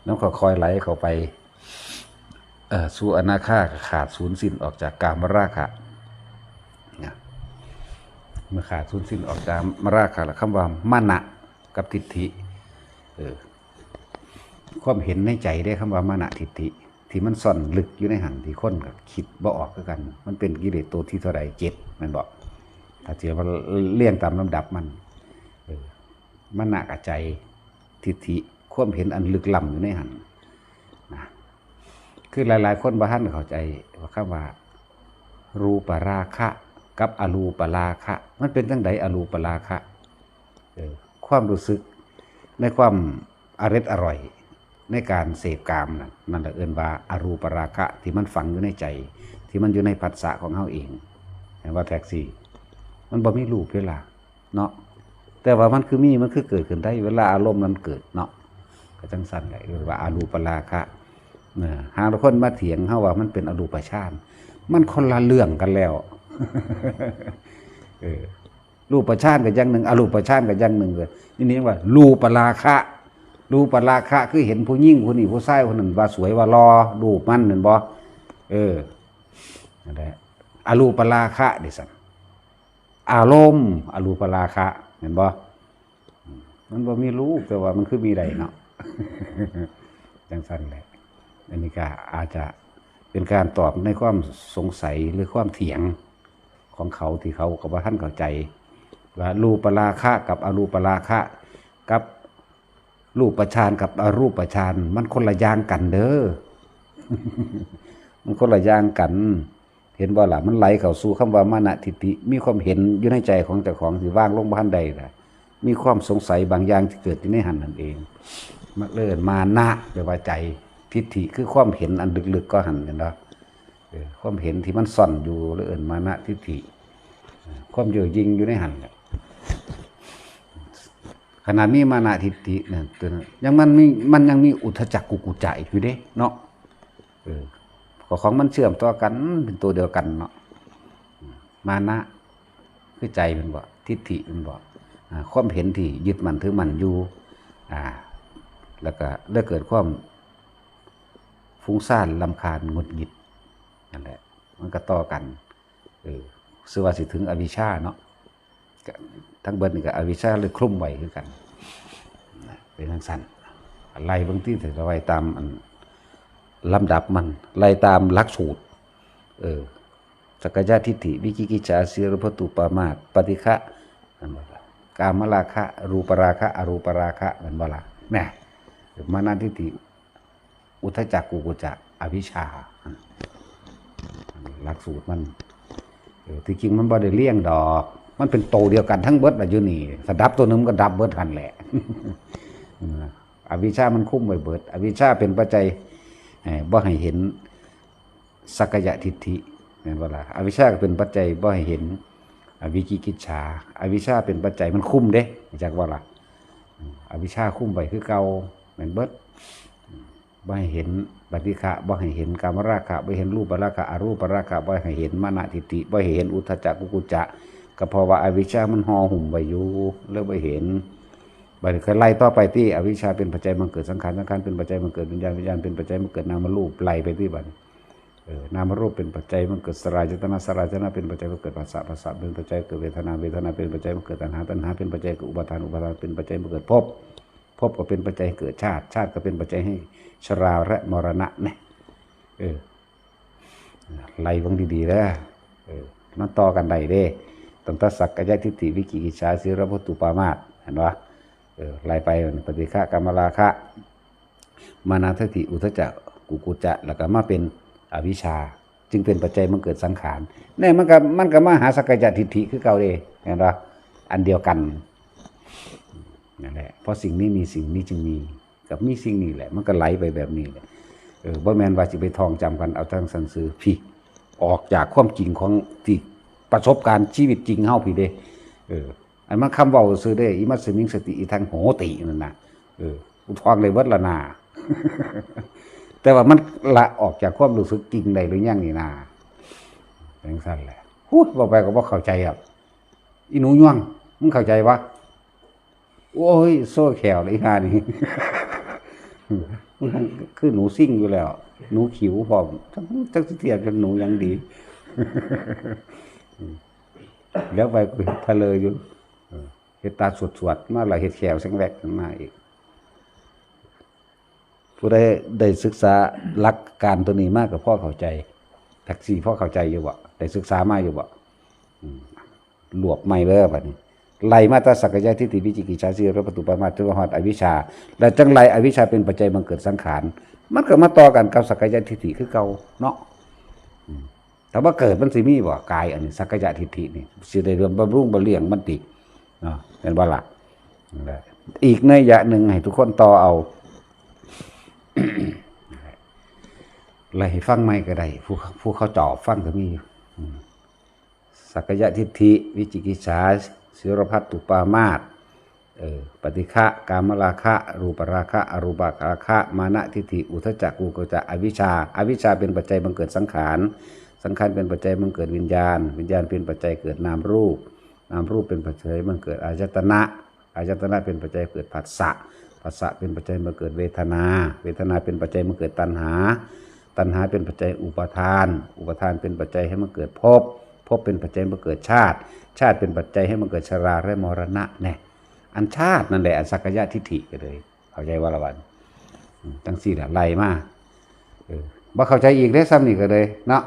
แล้วก็คอยไหลเข้าไปสู่อนาคาขาดสูญสิ้นออกจากกามราคะเมื่อขาดสูญสิ้นออกจากมราคะแล้วคำว่ามานะกับทิฏฐิความเห็นในใจได้คำว่ามานะทิฏฐิที่มันซ่อนลึกอยู่ในหันที่คนกับคิดบ่ออกคือกันมันเป็นกิเลสตัวที่เท่าไหร่7มันบอกถ้าเทียบว่าเลี่ยงตามลำดับมันมานะกับใจทิฏฐิความเห็นอันลึกล้ำอยู่ในหันนะคือหลายๆคนบางท่านเข้าใจว่าคำว่ารูปราคะกับอรูปราคะมันเป็นจังไดอรูปราคะความรู้สึกในความอร่อยในการเสพกามนั่นแหละเอิ้นว่าอรูปราคะที่มันฝังอยู่ในใจที่มันอยู่ในผัสสะของเฮาเองว่าแท็กซี่มันบ่มีรูปเวลาเนาะแต่ว่ามันคือมันคือเกิดขึ้นได้เวลาอารมณ์มันเกิดเนาะก็จังซั่นแหละเรียกว่าอรูปราคะหาคนมาเถียงเฮาว่ามันเป็นอรูปฌานมันคนละเรื่องกันแล้วรูปฌานก็อย่างหนึ่งอรูปฌานก็อย่างหนึ่งเลยนี่ว่ารูปราคะคือเห็นผู้หญิงผู้นี้ผู้ชายคนนั้นว่าสวยว่ารอรูปมันนั่นบ่นั่นแหละอรูปราคะดิสั่นอารมณ์อรูปราคะเห็นบ่มันบ่มีรูปแต่ว่ามันคือมีได้เนาะจังซั่นแหละอันนี้ก็อาจจะเป็นการตอบในความสงสัยหรือความเถียงของเขาที่เขากับว่าท่านเข้าใจว่ารูปราคะกับอรูปราคะกับรูปฌานกับอรูปฌานมันคนละอย่างกันเด้อ มันคนละอย่างกันเห็นบ่ล่ะมันไหลเข้าสู่คำว่ามานะทิฏฐิมีความเห็นอยู่ในใจของเจ้าของที่ว่างลงบ่ทันใดล่ะมีความสงสัยบางอย่างที่เกิดอยู่ในหันนั่นเองมักเลิ่นมานะแปลว่าใจทิฏฐิคือความเห็นอันลึกๆก็หันกันเนาะความเห็นที่มันซ่อนอยู่เรื่นมานะทิฏฐิความเย่อหยิ่งอยู่ในหันขนาดนี้มานะทิฏฐิเนี่ยตัวนั้นมันยังมีอุทธัจจกุกุจจะอยู่เด้เนาะของมันเชื่อมต่อกันเป็นตัวเดียวกันเนาะมานะคือใจมันบ่ทิฏฐิมันบ่ความเห็นที่ยึดมั่นถือมั่นอยู่ แล้วก็ได้เกิดความฟุ้งซ่านรำคาญหงุดหงิดนั่นแหละมันก็ต่อกันซึ่งว่าสิถึงอวิชชาเนาะทั้งเบิดนี่ก็อวิชชาเลยคลุมไว้คือกันเป็นทั้งสั้นไล่บางที่ถือไว้ตามลำดับมันไล่ตามหลักสูตรสักกายทิฏฐิวิกิกิจฉาสีลพัตตุปามาสปฏิฆะนั่นบ่ล่ะกามราคะรูปราคะอรูปราคะนั่นบ่ล่ะแน่มานะทิฏฐิอุทธัจจกุกุจจะอวิชชาหลักสูตรมันที่จริงมันบ่ได้เลี่ยงดอกมันเป็นโตเดียวกันทั้งเบิดอยู่นี่สดับตัวนึงก็ดับเบิดกันแหละอวิชชามันคุ้มไว้เบิดอวิชชาเป็นปัจจัยบ่ให้เห็นสักกายทิฏฐิแม่นบ่ล่ะอวิชชาก็เป็นปัจจัยบ่ให้เห็นวิกิกิจฉาอวิชชาเป็นปัจจัยมันคุ้มเด้จักบ่ล่ะอวิชชาคุ้มไว้คือเก่าแม่นเบิดบ่ให้เห็นปฏิฆะบ่ให้เห็นกามราคะบ่ให้เห็นรูปราคะอรูปราคะบ่ให้เห็นมานะทิฏฐิบ่ให้เห็นอุทธัจจกุกุจจะก็เพราะว่าอวิชชามันห่อหุ้มไว้อยู่แล้วบ่เห็นบัดนี้ก็ไล่ต่อไปที่อวิชชาเป็นปัจจัยมันเกิดสังขารสังขารเป็นปัจจัยมันเกิดวิญญาณวิญญาณเป็นปัจจัยมันเกิดนามรูปไล่ไปที่บัดนามรูปเป็นปัจจัยมันเกิดสลายจตนะสลายจตนะเป็นปัจจัยมันเกิดภาษาภาษาเป็นปัจจัยเกิดเวทนาเวทนาเป็นปัจจัยมันเกิดตัณหาตัณหาเป็นปัจจัยเกิดอุปาทานอุปาทานเป็นปัจจัยมันเกิดภพภพก็เป็นปัจจัยเกิดชาติชาติก็เป็นปัจจัยให้ชราและมรณะเนี่ยไล่เบิ่งดีๆแล้วมันต่อกันได้เด้ตั้งแต่สักกายทิฏฐิวิกิกิจฉาสีลพัตตุปามาสเห็นป่ะไล่ไปปฏิฆะกามราคะมานะทิฏฐิอุทธัจจะกุกุจจะแล้วก็มาเป็นอวิชชาจึงเป็นปัจจัยมันเกิดสังขารเนี่ยมันก็มาหาสักกายทิฏฐิคือเก่าเด้เห็นป่ะอันเดียวกันนั่นแหละเพราะสิ่งนี้มีสิ่งนี้จึงมีกับมีสิ่งนี้แหละมันก็ไหลไปแบบนี้แหละบ่แม่นว่าสิไปท่องจำกันเอาทางสันสือพี่ออกจากความจริงของที่ประสบการณ์ชีวิตจริงเฮาพี่เด้อันมันคำเว้าซื่อเด้อิมัสสมิงสติอีทางโหตินั่นน่ะอุทองเลยเบิดละนา แต่ว่ามันละออกจากความรู้สึกจริงได้หรือยังนี่นาเป็นซั่นแหละบ่ไปก็บ่เข้าใจครับอีหนูย่วงมึงเข้าใจวะโอ้ยโซ่แขวเลยฮะนี่ คือหนูซิ่งอยู่แล้วหนูขิวพร้อมทั้งเทียบกับหนูยังดี แล้วไปทะเลอยู่เฮ็ดตาสวดๆมาละเฮ็ดแขวแสงแวกขึ้นมาอีกผู้ใดได้ศึกษาหลักการตัวนี้มากกับพ่อเข้าใจแท็กซี่พ่อเข้าใจอยู่บ่ได้ศึกษามาอยู่บ่หลวกไม่เบ้อบัดนี้ไล่มาตาสักกายทิฏฐิวิจิกิจฉาสีลพัตตุปามาสถึงฮอดอวิชชาแล้วจังไล่อวิชชาเป็นปัจจัยบังเกิดสังขารมันก็มาต่อกันกับสักกายทิฏฐิคือเก่าเนาะแต่ว่าเกิดมันสิมีบ่กายอันนี้สักกายทิฏฐินี่สิได้เรื่องบำรุงบำเลี้ยงมันติเนาะเป็นบ่ล่ะอีกนัยยะหนึ่งให้ทุกคนต่อเอา ไล่ให้ฟังใหม่ก็ได้ผู้เขาจอบฟังก็มีสักกายทิฏฐิวิจิกิจฉาสีลพัตตุปามาสปฏิฆะกามราคะรูปราคะอรูปราคะมานะทิฏฐิอุทธัจจะกุกุจจะอวิชชาอวิชชาเป็นปัจจัยบังเกิดสังขารสังขารเป็นปัจจัยบังเกิดวิญญาณวิญญาณเป็นปัจจัยเกิดนามรูปนามรูปเป็นปัจจัยบังเกิดอายตนะอายตนะเป็นปัจจัยเกิดผัสสะผัสสะเป็นปัจจัยบังเกิดเวทนาเวทนาเป็นปัจจัยบังเกิดตัณหาตัณหาเป็นปัจจัยอุปาทานอุปาทานเป็นปัจจัยให้มันเกิดภพภพเป็นปัจจัยมาเกิดชาติชาติเป็นปัจจัยให้มันเกิดชราและมรณะแน่อันชาตินั่นแหละอันสักกายทิฏฐิก็เลยเข้าใจว่าละวันจังสี่ละไล่มาบ่เข้าใจอีกได้ซ้ำนี่ก็เลยเนาะ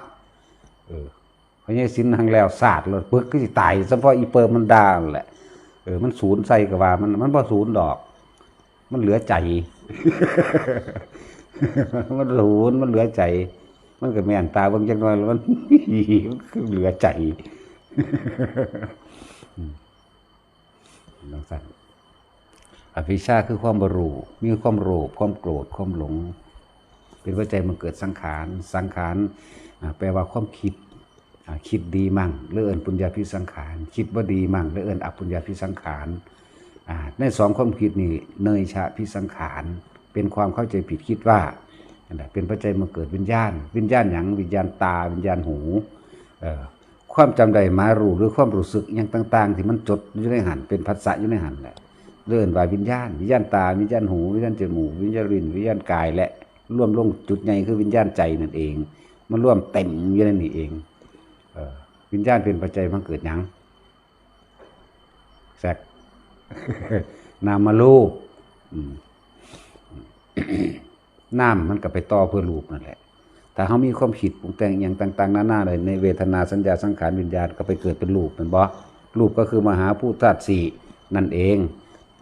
เพราะงี้สินทางแล้วศาสตร์รถปึกก็สิตายเฉพาะอีเปิร์มันด่าแหละมันศูนย์ใส่กับว่ามันบ่ศูนย์ดอกมันเหลือใจ มันศูนย์มันเหลือใจมันก็แม่นตาเบิ่งจักหน่อยแล้วมันคือเหลือใจลักษณะอภิชาคือความบ่รู้มีความโลภความโกรธความหลงเป็นปัจจัยมันเกิดสังขารสังขารแปลว่าความคิดคิดดีมั่งหรือเอิ้นปุญญาภิสังขารคิดบ่ดีมั่งหรือเอิ้นอปุญญาภิสังขารในสองความคิดนี่เนยชะภิสังขารเป็นความเข้าใจผิดคิดว่าเป็นปัจจัยมาเกิดวิญญาณวิญญาณหยังวิญญาณตาวิญญาณหูความจำใดมารู้หรือความรู้สึกอย่างต่างๆที่มันจดอยู่ในหันเป็นภาษาอยู่ในหันแหละ เลื่อนว่าวิญญาณตาวิญญาณหูวิญญาณจมูกวิญญาณลิ้นวิญญาณกายและร่วมลงจุดใหญ่คือวิญญาณใจนั่นเองมันร่วมเต็มอยู่ในนี่เองวิญญาณเป็นปัจจัยมันเกิดหยังแซก นามารูปน้ำมันก็ไปต่อเพื่อรูปนั่นแหละถ้าเขามีความคิดปรุงแต่งอย่างต่างๆนานาเลยในเวทนาสัญญาสังขารวิญญาณก็ไปเกิดเป็นรูปเป็นบ่รูปก็คือมหาภูตธาตุสี่นั่นเอง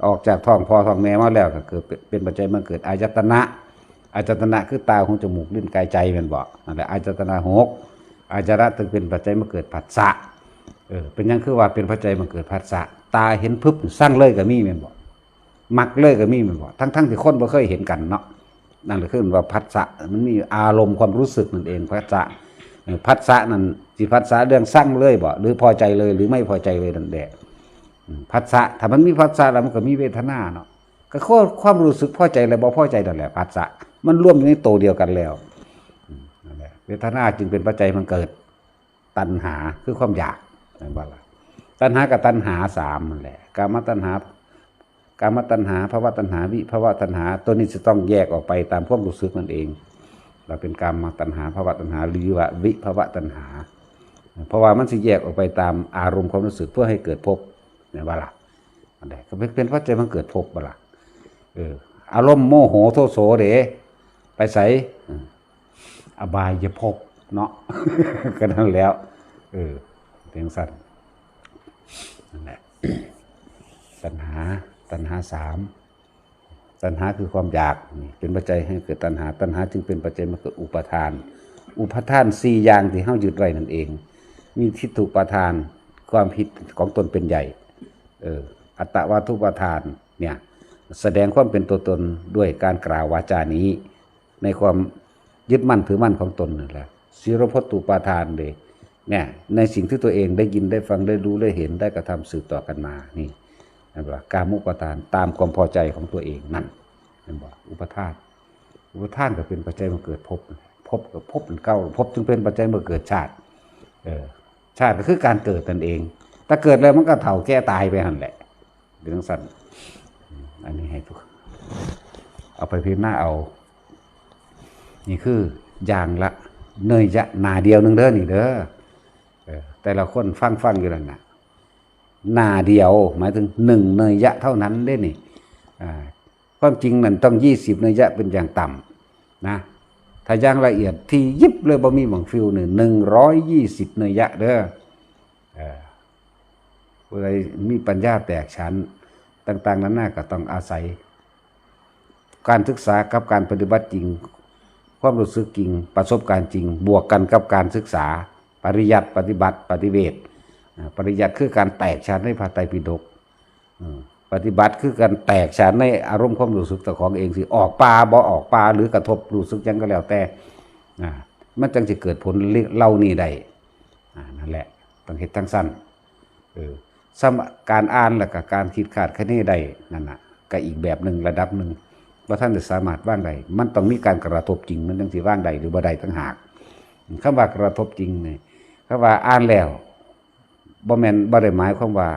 ออกจากท้องพ่อท้องแม่มาแล้วก็เกิดเป็นปัจจัยมันเกิดอายตนะคือตาหูจมูกลิ้นกายใจเป็นบ่นั่นแหละอายตนะหกอายตนะถึงเป็นปัจจัยมันเกิดผัสสะเป็นยังคือว่าเป็นปัจจัยมันเกิดผัสสะตาเห็นพึบสร้างเลยก็มีเป็นบ่มักเลยก็มีเป็นบ่ทั้งที่คนบ่เคยเห็นกันเนาะนั่นแหละคือว่าผัสสะมันมีอารมณ์ความรู้สึกนั่นเองผัสสะนั่นสิผัสสะเรื่องสร้างเลยบ่หรือพอใจเลยหรือไม่พอใจเลยนั่นแหละผัสสะถ้ามันมีผัสสะแล้วมันก็มีเวทนาเนาะก็ความรู้สึกพอใจและบ่พอใจนั่นแหละผัสสะมันรวมอยู่ในโตเดียวกันแล้วนั่นแหละเวทนาจึงเป็นปัจจัยมันเกิดตัณหาคือความอยากนั่นว่าล่ะตัณหากับตัณหาสามนั่นแหละกามตัณหาภวตัณหาวิภวตัณหาตัวนี้จะต้องแยกออกไปตามความรู้สึกนั่นเองเราเป็นกามตัณหาภวตัณหาหรือว่าวิภวตัณหาเพราะว่ามันสิแยกออกไปตามอารมณ์ความรู้สึกเพื่อให้เกิดภพเนี่ยว่าล่ะอันใดก็เป็นปัจจัยมันเกิดภพว่าล่ะอารมณ์โมโหโทโสเดไปใส่อบายภพเนาะ ก็นั่นแล้วเพียงสั้นนั่นแหละตัณหาสามตัณหาคือความอยากเป็นปัจจัยให้เกิดตัณหาจึงเป็นปัจจัยมาเกิดอุปทานสี่อย่างที่เฮายึดไว้นั่นเองมีทิฏฐุปทานความผิดของตนเป็นใหญ่อัตตวาทุปทานเนี่ยแสดงความเป็นตัวตนด้วยการกล่าววาจานี้ในความยึดมั่นถือมั่นของตนนั่นแหละศีลพจตุปทานเลยเนี่ยในสิ่งที่ตัวเองได้ยินได้ฟังได้รู้ได้เห็นได้กระทำสืบต่อกันมานี่นั่นว่ากามุปทานตามความพอใจของตัวเองนั่นว่าอุปทานก็เป็นปัจจัยมาเกิดภพกับภพเป็นเก้าภพจึงเป็นปัจจัยมาเกิดชาติชาติก็คือการเกิดนั่นเองถ้าเกิดแล้วมันก็เฒ่าแก่ตายไปหั่นแหละเป็นจังซั่นอันนี้ให้ทุกเอาไปพิจารณาเอานี่คืออย่างละเนยยะหน้าเดียวนึงเด้อนี่เด้อแต่ละคนฟังอยู่นั่นน่ะหน้าเดียวหมายถึง1เนยยะเท่านั้นเด้นี่ความจริงนั่นต้อง20เนยยะเป็นอย่างต่ำนะถ้าอย่างละเอียดที่ยิบเลยบ่มีหม่องฟิวนี่120เนยยะเด้อผู้ใดมีปัญญาแตกฉานต่างๆนั้นน่ะก็ต้องอาศัยการศึกษากับการปฏิบัติจริงความรู้สึกจริงประสบการณ์จริงบวกกันกับการศึกษาปริยัติปฏิบัติปฏิเวทปริยัติคือการแตกฉานในพระไตรปิฎกปฏิบัติคือการแตกฉานในอารมณ์ความรู้สึกตัวของเองสิออกปลาบ่ออกปลาหรือกระทบรู้สึกยังก็แล้วแต่มันจึงจะเกิดผลเล่านี่ได้นั่นแหละต้องเฮ็ดทั้งสั้นการอ่านแล้วก็การคิดขาดคะเนได้นั่นน่ะก็อีกแบบหนึ่งระดับหนึ่งว่าท่านจะสามารถว่างใดมันต้องมีการกระทบจริงมันต้องสิว่างใดหรือบ่ใดทั้งหากคำว่ากระทบจริงนี่คำว่าอ่านแล้วบ่แม่นบ่ได้หมายความว่า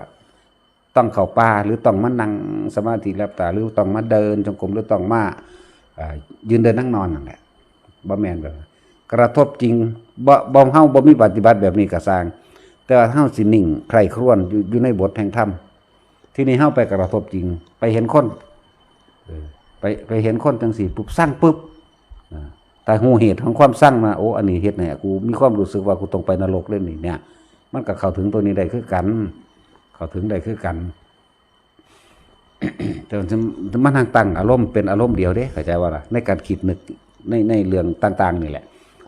ต้องเข้าป่าหรือต้องมานั่งสมาธิหลับตาหรือต้องมาเดินจงกรมหรือต้องมายืนเดินนั่งนอนนั่นแหละบ่แม่นแบบกระทบจริงบ่เฮาบ่มีปฏิบัติแบบนี้ก็สร้างแต่ว่าเฮาสินิ่งใคร่ครวญอยู่ในบทแห่งธรรมที่นี่เฮาไปกระทบจริงไปเห็นคนไปเห็นคนจังสี่ปุ๊บสร้างปุ๊บแต่หูเหตุของความสร้างมาโอ้อันนี้เฮ็ดเนี่ยกูมีความรู้สึกว่ากูต้องไปนรกเล่นนี่เนี่ยมันก็เข้าถึงตัวนี้ได้คือกันเข้าถึงได้คือกัน แต่มันทางตั้งอารมณ์เป็นอารมณ์เดียวเด้เข้าใจว่าล่ะในการคิดนึกในเรื่องต่างๆนี่แหละ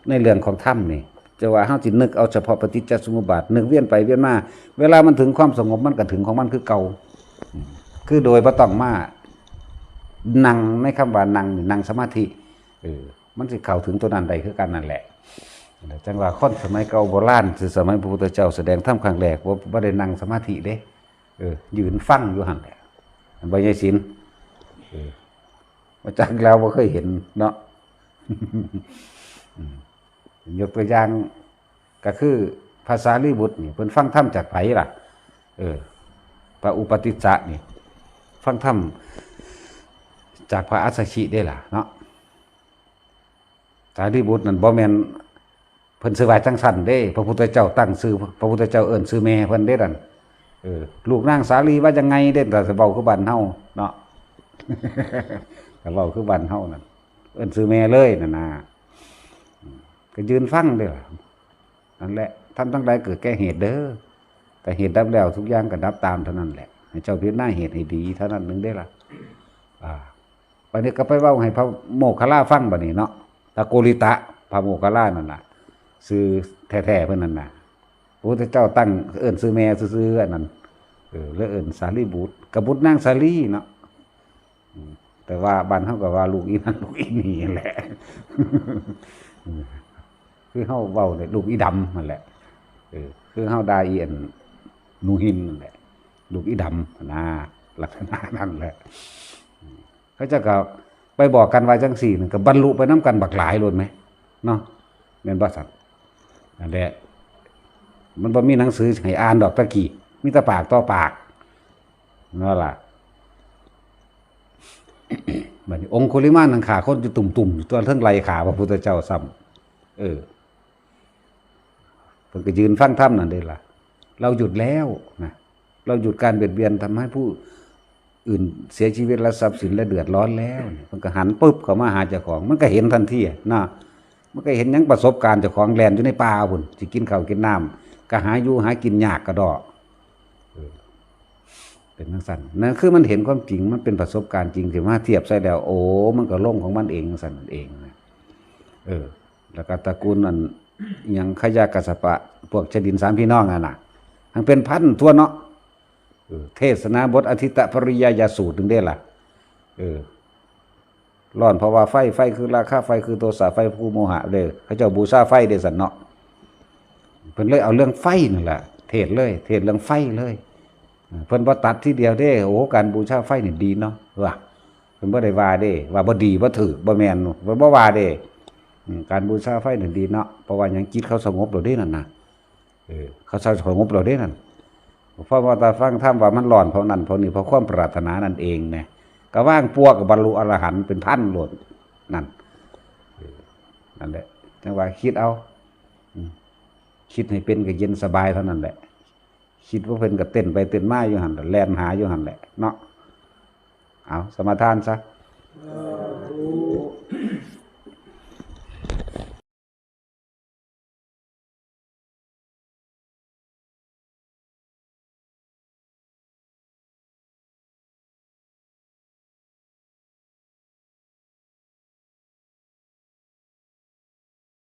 ในเรื่องของธรรมนี่จะว่าเฮาสินึกเอาเฉพาะปฏิจจสมุปบาทนึกเวียนไปเวียนมาเวลามันถึงความสงบมันก็ถึงของมันคือเก่าคือโดยบ่ต้องมานั่งในคำว่านั่งสมาธิมันสิเข้าถึงตัวนั้นได้คือกันนั่นแหละจังว่าคนสมัยเก่าโบราณคือสมัยพระพุทธเจ้าแสดงธรรมครั้งแรกว่าบ่ได้นั่งสมาธิเด้ยืนฟังอยู่หั่นแหละบ่ใช่ศีลมาจากเราบ่เคยเห็นเนาะ ยกตัวอย่างก็คือภาษาลีบุตรนี่เพิ่นฟังธรรมจากไผล่ะพระอุปติสสะนี่ ฟังธรรมจากพระอัสสชิได้ล่ะเนาะสารีบุตรนั่นบ่แม่นเพิ่นซื้อไว้จังซั่นเด้พระพุทธเจ้าตั้งชื่อพระพุทธเจ้าเอิ้นชื่อแม่เพิ่นเด้นั่นลูกนางสาลีว่าจังไงเด้แต่เว้าคือบ้านเฮาเนาะ ก็เว้าคือบ้านเฮานั่นเอิ้นชื่อแม่เลยนั่นน่ะก็ยืนฟังเด้อนั่นแหละทำทั้งหลายเกิดแก่เหตุเด้อแต่เหตุดับแล้วทุกอย่างก็ดับตามเท่านั้นแหละให้เจ้าพิจารณาเหตุให้ดีเท่านั้นนึงได้ล่ะบัดนี้ก็ไปเว้าให้พระโมคคัลลาฟังบัดนี้เนาะตะโกริตะพระโมคคัลลานั่นน่ะชื่อแท้ๆเพิ่นนั่นน่ะพระพุทธเจ้าตั้งเอิ้นชื่อแม่ซื่อๆอันนั้นแล้วเอิ้นสารีบุตรกับบุตรนางสาลีเนาะแต่ว่าบ้านเฮาก็ว่าลูกอีนั่นลูกอีนี่แหละ คือเฮาเว้าเนี่ยลูกอีดำนั่นแหละคือเฮาด่าอีอันนูหินนั่นแหละลูกอีดำนะลักษณะนั่นแหละเขาจะก็ไปบอกกันว่าจังซี่นั่นก็บรรลุไปนำกันบักหลายโลดไหมเนาะแม่นบ่ซั่นนั่นแหละมันบ่มีหนังสือให้อ่านดอกตะกี้มีแต่ปากต่อปากนั่นล่ะ บัดนี้องคุลิมานนั่งขาคนอยู่ตุ่มๆอยู่ตัวเทิงไหล่ขาพระพุทธเจ้าซ้ำเพิ่นก็ยืนฟังธรรมนั่นเด้ล่ะเราหยุดแล้วนะเราหยุดการเบียดเบียนทำให้ผู้อื่นเสียชีวิตและทรัพย์สินและเดือดร้อนแล้วมันก็หันปุ๊บเข้ามาหาเจ้าของมันก็เห็นทันทีนะมันก็เห็นยังประสบการณ์เจ้าของแลนอยู่ในป่าพุ่นสิกินข้าวกินน้ำก็หาอยู่หากินยากกระดอกเป็นจังซั่นนั่นคือมันเห็นความจริงมันเป็นประสบการณ์จริงที่มาเทียบใส่แล้วโอ้มันก็ล่งของมันเองซั่นเองนะแล้วก็ตระกูลนั่นยังขยะกัสสปะพวกชดินสามพี่น้องน่ะทั้งเป็นพันทั่วเนาะเทศนาบทอธิตปริยายสูตรนึงได้ล่ะร้อนเพราะว่าไฟคือราคะไฟคือโทสะไฟคือโมหะเลยเขาเจ้าบูชาไฟเด้ซั่นเนาะเพิ่นเลยเอาเรื่องไฟนั่นแหละเทศเลยเทศเรื่องไฟเลยเพิ่นบ่ตัดทีเดียวเด้โอ้การบูชาไฟนี่ดีเนาะว่าเพิ่นบ่ได้ว่าเด้ว่าบ่ดีบ่ถูกบ่แม่นเพิ่นบ่ว่าเด้การบูชาไฟนี่ดีเนาะเพราะว่าหยังจิตเขาสงบแล้วเด้นั่นน่ะเขาสงบแล้วเด้นั่นเพราะว่าตาฟังธรรมว่ามันร้อนเพราะนั้นเพราะนี้เพราะความปรารถนานั่นเองแน่ก็ว่างปัวกับบรรลุอรหันต์เป็นพันโลดนั่นนั่นแหละจังว่าคิดเอาคิดให้เป็นก็เย็นสบายเท่านั้นแหละคิดว่าเพิ่นก็เต้นไปเต้นมาอยู่หั่นแล่นหาอยู่หั่นแหละเนาะเอาสมาทานซะ